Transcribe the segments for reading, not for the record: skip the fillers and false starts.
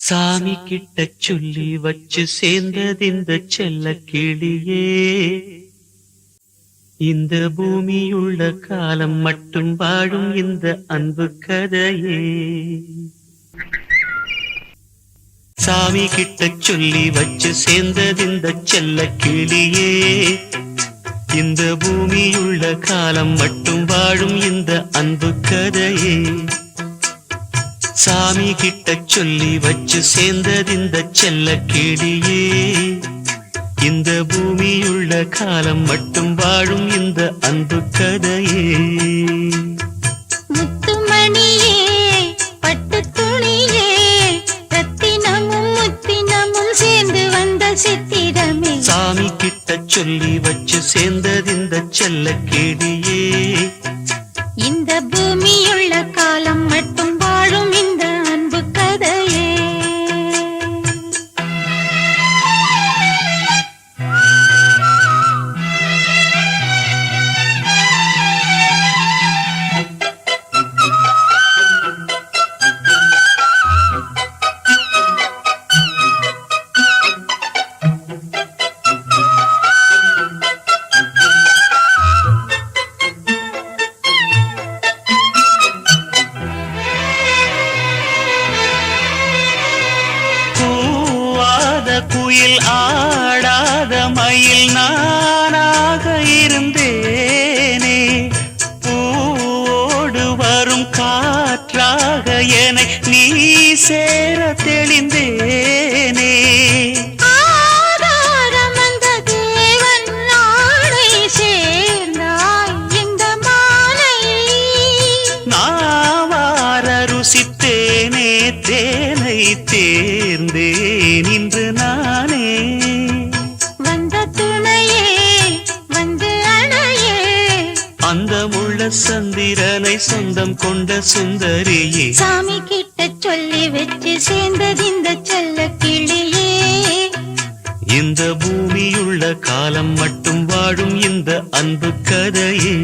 சாமி கிட்ட சொல்லி வச்சு சேர்ந்தது இந்த செல்ல கிளியே. இந்த பூமியுள்ள காலம் மட்டும் வாழும் இந்த அன்பு கதையே. சாமி கிட்ட சொல்லி வச்சு சேர்ந்தது இந்த செல்ல கிளியே. இந்த பூமியுள்ள காலம் மட்டும் வாழும் இந்த அன்பு கதையே. சாமி கிட்ட சொல்லி வச்சு சேர்ந்தது இந்த செல்ல கிளியே. இந்த பூமியுள்ள காலம் மட்டும் வாழும் இந்த அன்பு கதையே. முத்துமணியே, பட்டு துணியே, ரத்தினமும் முத்தினமும் சேர்ந்து வந்த சித்திரமே. சாமி கிட்ட சொல்லி வச்சு சேர்ந்தது இந்த செல்ல கிளியே. இந்த பூமியுள்ள காலம் மட்டும் வாழும் இந்த அன்பு கதையே. குயில் ஆடாத மயில் நானாக இருந்தேனே. பூவோடு வரும் காற்றாக என நீ சேர தெளிந்தேனே. ருசித்தேனே தேனை தேர்ந்தேன் இன்று நானே. வந்த துணையே வந்து அணையே, அந்த முள்ள சந்திரனை சொந்தம் கொண்ட சுந்தரியே. சாமி கிட்ட சொல்லி வச்சு சேர்ந்தது இந்த செல்ல கிளியே. இந்த பூமியுள்ள காலம் மட்டும் வாழும் இந்த அன்பு கதையே.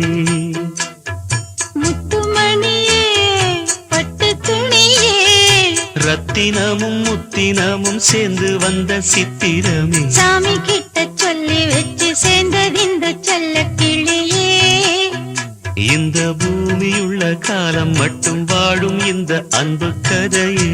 ரத்தினமும் முத்தினமும் சேர்ந்து வந்த சித்திரமே. சாமி கிட்ட சொல்லி வச்சு சேர்ந்தது இந்த செல்ல கிளியே. இந்த பூமியுள்ள காலம் மட்டும் வாழும் இந்த அன்பு கதையே.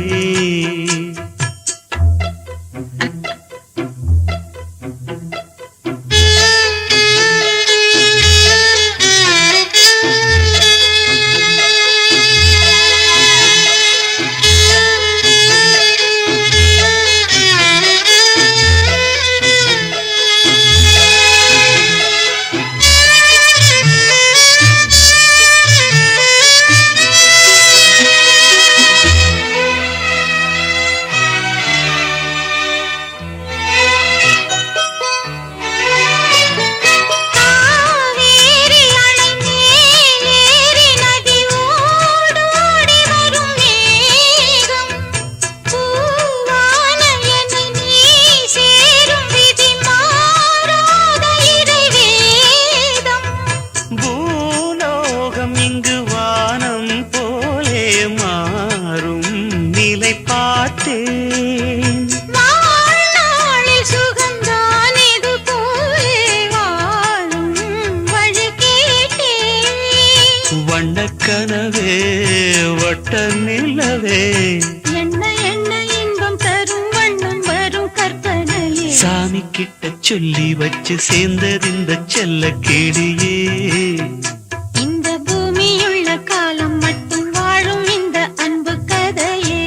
இங்கு வானம் போலே மாறும் நிலை பார்த்தேன். வாழ்நாளில் சுகந்தான் இது போலே வாழும் வழி கேட்டேன். வண்ணக்கனவே வட்ட நிலவே, என்ன என்ன இன்பம் தரும் வண்ணம் வரும் கற்பனையே. சாமி கிட்ட சொல்லி வச்சு சேர்ந்தது இந்த செல்ல கிளியே. இந்த பூமியுள்ள காலம் மட்டும் வாழும் இந்த அன்பு கதையே.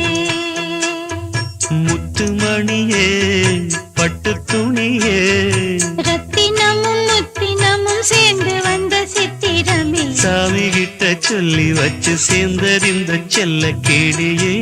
முத்துமணியே, பட்டு துணியே, ரத்தினமும் முத்தினமும் சேர்ந்து வந்த சித்திரமே. சாமி கிட்ட சொல்லி வச்சு சேர்ந்தது இந்த செல்ல கிளியே.